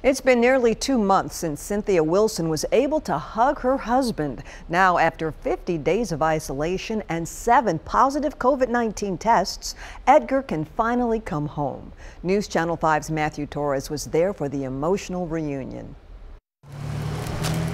It's been nearly 2 months since Cynthia Wilson was able to hug her husband. Now, after 50 days of isolation and 7 positive COVID-19 tests, Edgar can finally come home. News Channel 5's Matthew Torres was there for the emotional reunion.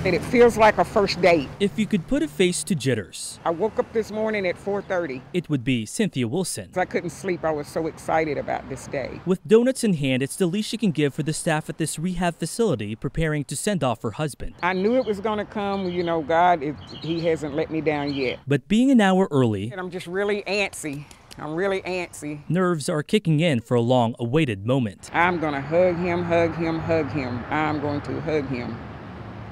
It feels like a first date. If you could put a face to jitters, I woke up this morning at 4:30. it would be Cynthia Wilson. I couldn't sleep. I was so excited about this day. With donuts in hand, it's the least she can give for the staff at this rehab facility preparing to send off her husband. I knew it was going to come. You know, God, He hasn't let me down yet. But being an hour early, And I'm just really antsy. I'm really antsy. nerves are kicking in for a long-awaited moment. I'm going to hug him, hug him, hug him. I'm going to hug him.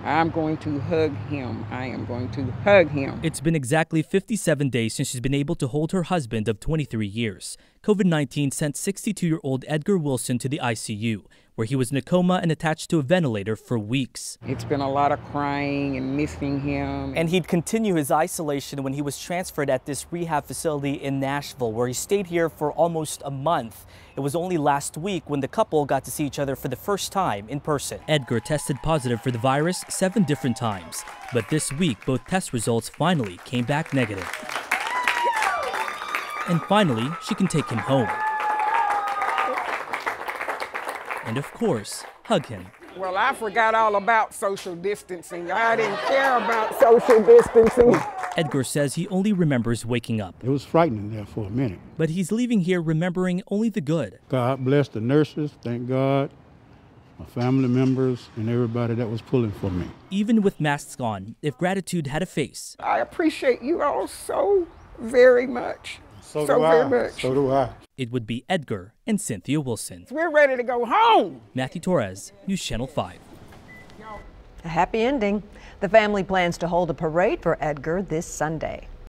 I'm going to hug him. I am going to hug him. It's been exactly 57 days since she's been able to hold her husband of 23 years. COVID-19 sent 62-year-old Edgar Wilson to the ICU, where he was in a coma and attached to a ventilator for weeks. It's been a lot of crying and missing him. And he'd continue his isolation when he was transferred at this rehab facility in Nashville, where he stayed here for almost a month. It was only last week when the couple got to see each other for the first time in person. Edgar tested positive for the virus 7 different times, but this week both test results finally came back negative. And finally, she can take him home. And of course, hug him. Well, I forgot all about social distancing. I didn't care about social distancing. Edgar says he only remembers waking up. It was frightening there for a minute. But he's leaving here remembering only the good. God bless the nurses, thank God, my family members, and everybody that was pulling for me. Even with masks on, if gratitude had a face, I appreciate you all so very much. So very much. So do I. it would be Edgar and Cynthia Wilson. We're ready to go home. Matthew Torres, News Channel 5. A happy ending. The family plans to hold a parade for Edgar this Sunday.